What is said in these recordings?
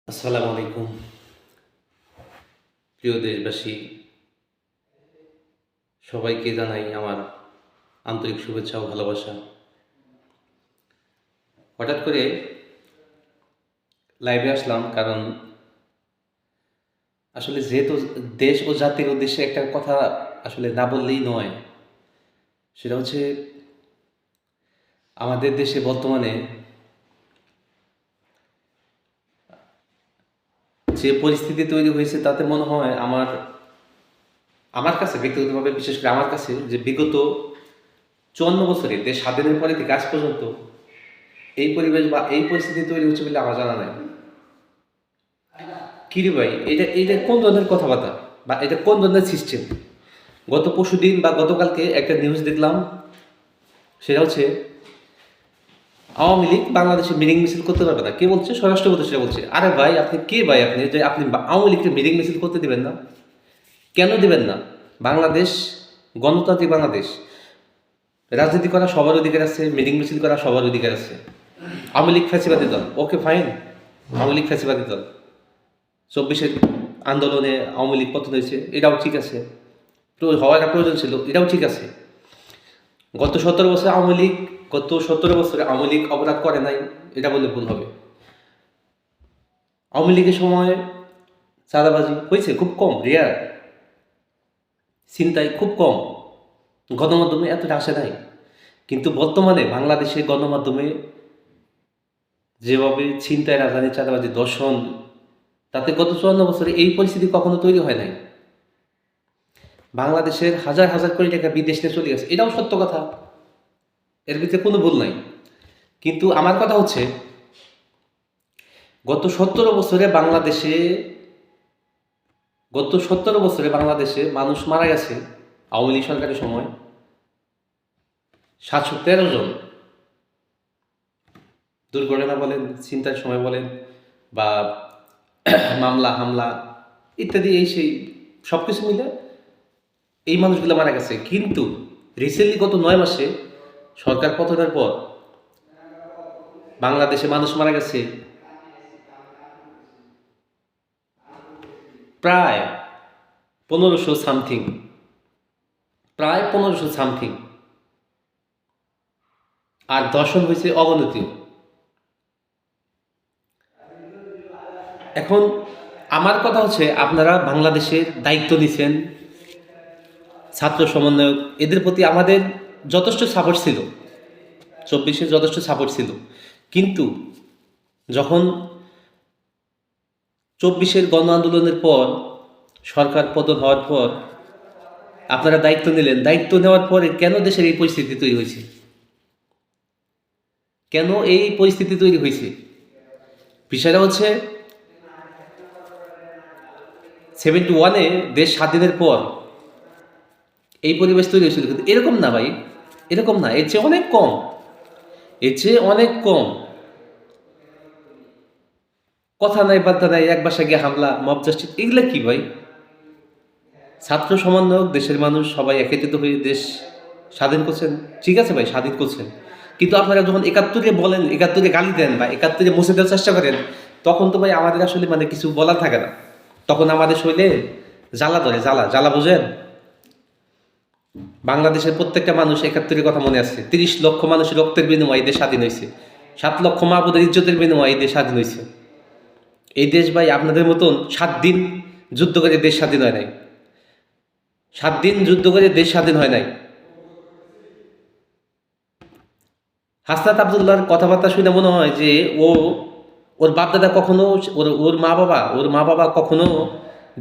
আসসালামু আলাইকুম। প্রিয় দেশবাসী, সবাইকে জানাই আমার আন্তরিক শুভেচ্ছা ও ভালোবাসা। হঠাৎ করে লাইভে আসলাম কারণ আসলে যেহেতু দেশ ও জাতির উদ্দেশ্যে একটা কথা আসলে না বললেই নয়। সেটা হচ্ছে আমাদের দেশে বর্তমানে যে পরিস্থিতি তৈরি হয়েছে তাতে মনে হয় আমার কাছে ব্যক্তিগতভাবে, বিশেষ করে আমার কাছে, যে বিগত ৫৪ বছরে দেশ স্বাধীনের পরে থেকে আজ পর্যন্ত এই পরিবেশ বা এই পরিস্থিতি তৈরি হচ্ছে বলে আমার জানা নাই। কিরে ভাই, এটা কোন ধরনের কথাবার্তা বা এটা কোন ধরনের সিস্টেম? গত পরশুদিন বা গতকালকে একটা নিউজ দেখলাম, সেটা হচ্ছে আওয়ামী লীগ বাংলাদেশে মিটিং মিছিল করতে পারবে না। কে বলছে? স্বরাষ্ট্র উপদেষ্টা বলছে। আরে ভাই, আপনি কে ভাই? আপনি যে আপনি আওয়ামী লীগকে মিটিং মিছিল করতে দিবেন না? কেন দিবেন না? বাংলাদেশ গণতান্ত্রিক বাংলাদেশ। রাজনীতি করা সবার অধিকার আছে, মিটিং মিছিল করা সবার অধিকার আছে। আওয়ামী লীগ ফ্যাসিবাদী দল, ওকে ফাইন। আওয়ামী লীগ ফ্যাসিবাদী দল, ২৪-এর আন্দোলনে আওয়ামী লীগ পতন হয়েছে, এটাও ঠিক আছে। হওয়ার একটা প্রয়োজন ছিল, এটাও ঠিক আছে। গত ১৭ বছরে আওয়ামী লীগ অপরাধ করে নাই, এটা বললে ভুল হবে। আওয়ামী লীগের সময় চাঁদাবাজি হয়েছে খুব কম, রেয়ার। ছিনতাই খুব কম, গণমাধ্যমে এতটা আসে নাই। কিন্তু বর্তমানে বাংলাদেশে গণমাধ্যমে যেভাবে ছিনতাই, রাজধানী, চাঁদাবাজি, দর্শন, তাতে গত ৫৪ বছরে এই পরিস্থিতি কখনো তৈরি হয় নাই। বাংলাদেশের হাজার হাজার কোটি টাকা বিদেশ নিয়ে চলে গেছে, এটাও সত্য কথা, এর ভিতরে কোনো ভুল নাই। কিন্তু আমার কথা হচ্ছে, গত ১৭ বছরে বাংলাদেশে মানুষ মারা গেছে আওয়ামী লীগ সরকারের সময় ৭১৩ জন। দুর্ঘটনা বলেন, চিন্তার সময় বলেন, বা মামলা হামলা ইত্যাদি, এই সেই সব কিছু মিলে এই মানুষগুলো মারা গেছে। কিন্তু রিসেন্টলি গত ৯ মাসে সরকার পতনের পর বাংলাদেশে মানুষ মারা গেছে প্রায় ১৫০০ সামথিং, প্রায় ১৫০০ সামথিং। আর দর্শন হয়েছে অবনতি। এখন আমার কথা হচ্ছে, আপনারা বাংলাদেশের দায়িত্ব নিছেন, ছাত্র সমন্বয়ক, এদের প্রতি আমাদের যথেষ্ট সাপোর্ট ছিল, ২৪-এ যথেষ্ট সাপোর্ট ছিল। কিন্তু যখন ২৪-এর গণ আন্দোলনের পর সরকার পতন হওয়ার পর আপনারা দায়িত্ব নিলেন, দায়িত্ব নেওয়ার পরে কেন দেশের এই পরিস্থিতি তৈরি হয়েছে? কেন এই পরিস্থিতি তৈরি হয়েছে? বিষয়টা হচ্ছে, 71-এ দেশ স্বাধীনের পর এই পরিবেশ তৈরি হয়েছিল, কিন্তু এরকম না ভাই, এরকম না, এর চেয়ে অনেক কম, এর চেয়ে অনেক কম। কথা নাই বার্তা নাই, এক বাসায় গিয়ে হামলা, মব জাস্টিস, এগুলা কি ভাই? ছাত্র সমন্বয়ক, দেশের মানুষ সবাই একত্রিত হয়ে দেশ স্বাধীন করছেন, ঠিক আছে ভাই, স্বাধীন করছেন। কিন্তু আপনারা যখন ৭১-এ বলেন, ৭১-এ গালি দেন বা ৭১-এ মুছে দেওয়ার চেষ্টা করেন, তখন তো ভাই আমাদের আসলে কিছু বলার থাকে না। তখন আমাদের শরীরে জ্বালা ধরে, জ্বালা জ্বালা, বোঝেন? বাংলাদেশের প্রত্যেকটা মানুষ ৭১-এর কথা মনে আছে। ৩০ লক্ষ মানুষের রক্তের বিনিময়ে এই দেশ স্বাধীন হয়েছে। ৭ লক্ষ মা বোনের ইজ্জতের বিনিময়ে এই দেশ স্বাধীন হয়েছে। এই দেশ ভাই আপনাদের মতন ৭ দিন যুদ্ধ করে দেশ স্বাধীন হয় নাই। ৭ দিন যুদ্ধ করে দেশ স্বাধীন হয় নাই। হাসনাত আবদুল্লাহর কথাবার্তা শুনে মনে হয় যে ওর বাপদাদা কখনো, ওর মা বাবা কখনো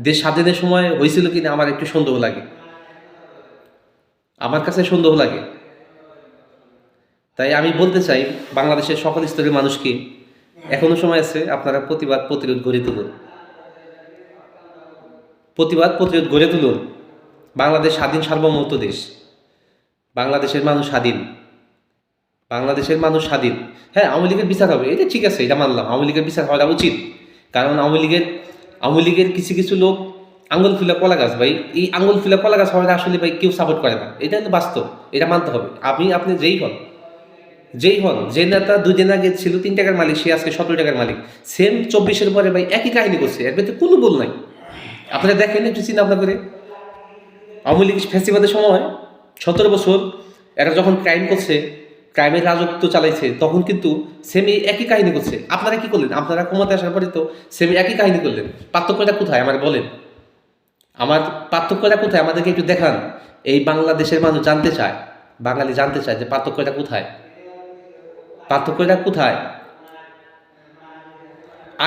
দেশ স্বাধীনের সময় হয়েছিল কিনা আমার একটু সন্দেহ লাগে, আমার কাছে সন্দেহ লাগে। তাই আমি বলতে চাই বাংলাদেশের সকল স্তরের মানুষকে, এখনো সময় আছে, আপনারা প্রতিবাদ প্রতিরোধ গড়ে তুলুন, প্রতিবাদ প্রতিরোধ গড়ে তুলুন। বাংলাদেশ স্বাধীন সার্বভৌমত্ব দেশ, বাংলাদেশের মানুষ স্বাধীন, বাংলাদেশের মানুষ স্বাধীন। হ্যাঁ, আওয়ামী লীগের বিচার হবে, এটা ঠিক আছে, এটা মানলাম, আওয়ামী লীগের বিচার হওয়া উচিত। কারণ আওয়ামী লীগের কিছু কিছু লোক আঙুল ফুলা কলা গাছ ভাই, এই আঙুল ফুলা কলা গাছ হওয়াটা আসলে ভাই কেউ সাপোর্ট করে না, এটা কিন্তু বাস্তব, এটা মানতে হবে। আপনি যেই হন, যেই হন, যে নেতা 2 দিন আগে ছিল 3 টাকার মালিক, সে আজকে 17 টাকার মালিক। সেম 24-এর পরে ভাই একই কাহিনী করছে, এর ভিতরে কোনো বল নাই। আপনারা দেখেন একটু চিন্তা ভাবনা করে, আওয়ামী লীগ ফ্যাসিবাদের সময় 17 বছর এরা যখন ক্রাইম করছে, ক্রাইমের রাজত্ব চালাইছে, তখন কিন্তু সেম এই একই কাহিনী করছে। আপনারা কি করলেন? আপনারা ক্ষমতা আসার পরে তো সেম একই কাহিনী করলেন। পার্থক্যটা কোথায় আমার বলেন? আমার পার্থক্যটা কোথায় আমাদেরকে একটু দেখান। এই বাংলাদেশের মানুষ জানতে চায়, বাঙালি জানতে চায় যে পার্থক্যটা কোথায়, পার্থক্যটা কোথায়।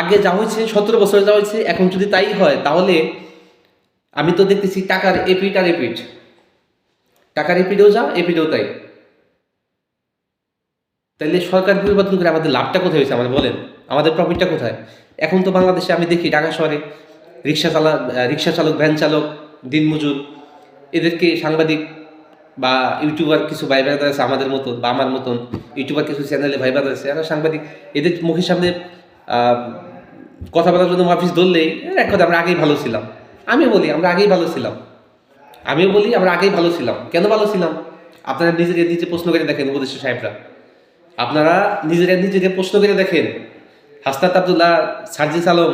আগে যা হয়েছে, 17 বছর যা হয়েছে, এখন যদি তাই হয়, তাহলে আমি তো দেখতেছি টাকার এপিট আর এপিট, টাকার এপিটেও যা এপিটেও তাই। তাইলে সরকার পরিবর্তন করে আমাদের লাভটা কোথায় হয়েছে আমার বলেন? আমাদের প্রফিটটা কোথায়? এখন তো বাংলাদেশে আমি দেখি ঢাকা শহরে রিক্সা চালক, ভ্যান চালক, দিনমজুর, এদেরকে সাংবাদিক বা ইউটিউবার কিছু ভাই ব্রাদার আছে আমাদের মতন বা আমার মতন, ইউটিউবার কিছু চ্যানেলে ভাই ব্রাদার আছে, এরা সাংবাদিক, এদের মুখের সামনে আহ, কথা বলার জন্য অফিস ধরলেই এক কথা আমরা আগেই ভালো ছিলাম। আমিও বলি আমরা আগেই ভালো ছিলাম, আমিও বলি আমরা আগেই ভালো ছিলাম। কেন ভালো ছিলাম? আপনারা নিজেকে নিজে প্রশ্ন করে দেখেন উপদেষ্টা সাহেবরা, আপনারা নিজেকে প্রশ্ন করে দেখেন। হাসনাত আবদুল্লাহ, সার্জিস আলম,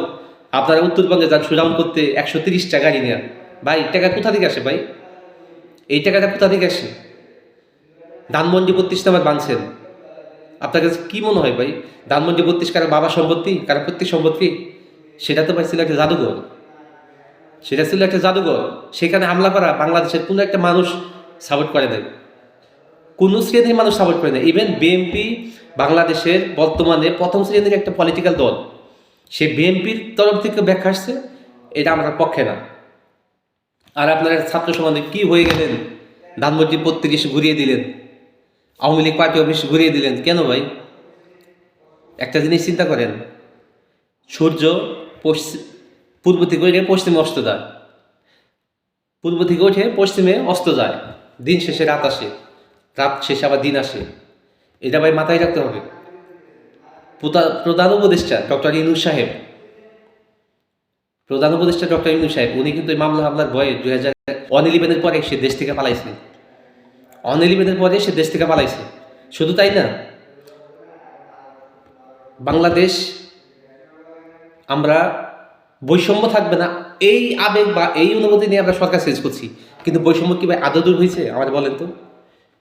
আপনারা উত্তরবঙ্গে যান সুরাউন করতে 130 টাকা গাড়ি নেওয়া। ভাই টাকা কোথা থেকে আসে ভাই? এই টাকাটা কোথা থেকে আসে? ধানমন্ডি 32 নাম্বার বাংছেন, আপনার কাছে কি মনে হয় ভাই? ধানমন্ডি 32 কারো বাবার সম্পত্তি, কারো প্রত্যেক সম্পত্তি? সেটা তো ভাই ছিল একটা জাদুঘর, সেটা ছিল একটা জাদুঘর। সেখানে হামলা করা বাংলাদেশের কোনো একটা মানুষ সাপোর্ট করে নাই, কোন শ্রেণীর মানুষ সাপোর্ট করে না। ইভেন বিএনপি বাংলাদেশের বর্তমানে প্রথম শ্রেণীর একটা পলিটিক্যাল দল, সে বিএনপির তরফ থেকে ব্যাখ্যা আসছে এটা আমার পক্ষে না। আর আপনারা ছাত্র সমাজে কি হয়ে গেলেন? ধানমন্ডি 32 ঘুরিয়ে দিলেন, আওয়ামী লীগ পার্টি অফিস ঘুরিয়ে দিলেন কেন ভাই? একটা জিনিস চিন্তা করেন, সূর্য পূর্ব থেকে উঠে পশ্চিমে অস্ত যায়, পূর্ব থেকে উঠে পশ্চিমে অস্ত যায়, দিন শেষে রাত আসে, রাত শেষে আবার দিন আসে। এটা ভাই মাথায় রাখতে হবে। প্রধান উপদেষ্টা ডক্টর ইউনূস সাহেব, প্রধান উপদেষ্টা ডক্টর ইউনূস সাহেব, উনি কিন্তু এই হামলার ভয়ে 2011 পরে সে দেশ থেকে পালাইছে, 2011 পরে সে দেশ থেকে পালাইছে। শুধু তাই না, বাংলাদেশ আমরা বৈষম্য থাকবে না এই আবেগ বা এই অনুভূতি নিয়ে আমরা সরকার চেঞ্জ করছি, কিন্তু বৈষম্য কি ভাই আদৌ দূর হয়েছে? আমার বলেন তো,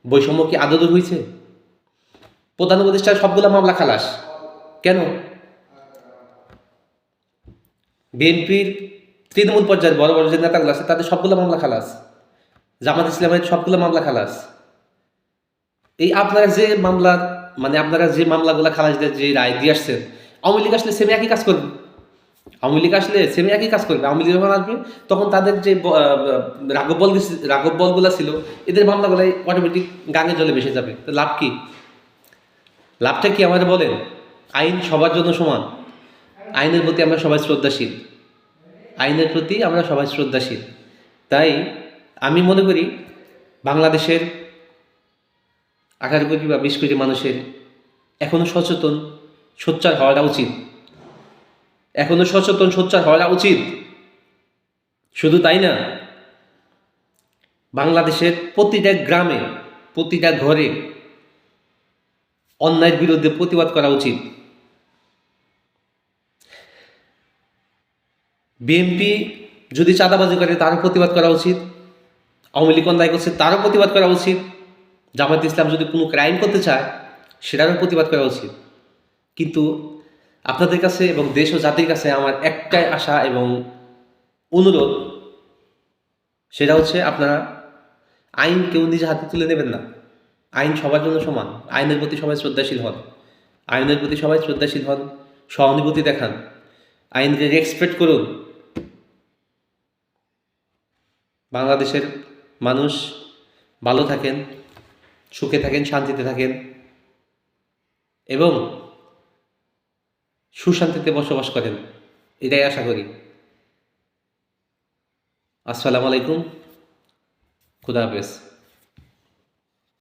বৈষম্য কি আদৌ দূর হয়েছে? প্রধান উপদেষ্টার সবগুলো মামলা খালাস কেন? বিএনপির তৃণমূল পর্যায়ের বড় বড় যে নেতাগুলো আছে তাদের সবগুলো মামলা খালাস, জামাত ইসলামের সবগুলো মামলা খালাস। এই আপনারা যে মামলা, মানে আপনারা যে মামলাগুলো খালাস দিয়ে যে রায় দিয়ে আসছেন, আওয়ামী লীগ আসলে সেমে একই কাজ করবে। আওয়ামী লীগ আসলে সেমে একই কাজ করবে। আওয়ামী লীগ যখন আসবে তখন তাদের যে রাঘব বলগুলো ছিল, এদের মামলাগুলো অটোমেটিক গাঙে জলে ভেসে যাবে। তো লাভ কি? লাভটা কি আমাদের বলেন? আইন সবার জন্য সমান, আইনের প্রতি আমরা সবাই শ্রদ্ধাশীল, আইনের প্রতি আমরা সবাই শ্রদ্ধাশীল। তাই আমি মনে করি বাংলাদেশের 18 কোটি বা 20 কোটি মানুষের এখনো সচেতন সোচ্চার হওয়াটা উচিত, এখনো সচেতন সোচ্চার হওয়া উচিত। শুধু তাই না, বাংলাদেশের প্রতিটা গ্রামে, প্রতিটা ঘরে অন্যায়ের বিরুদ্ধে প্রতিবাদ করা উচিত। বিএনপি যদি চাঁদাবাজি করে তারও প্রতিবাদ করা উচিত, আওয়ামী লীগ অন্যায় করছে তারও প্রতিবাদ করা উচিত, জামায়াত ইসলাম যদি কোনো ক্রাইম করতে চায় সেটারও প্রতিবাদ করা উচিত। কিন্তু আপনাদের কাছে এবং দেশ ও জাতির কাছে আমার একটাই আশা এবং অনুরোধ, সেটা হচ্ছে আপনারা আইন কেউ নিজে হাতে তুলে নেবেন না। আইন সবার জন্য সমান, আইনের প্রতি সবাই শ্রদ্ধাশীল হন, আইনের প্রতি সবাই শ্রদ্ধাশীল হন, সহানুভূতি দেখান, আইনকে রেসপেক্ট করুন। বাংলাদেশের মানুষ ভালো থাকেন, সুখে থাকেন, শান্তিতে থাকেন এবং সুশান্তিতে বসবাস করেন, এটাই আশা করি। আসসালামু আলাইকুম, খুদা হাফেজ।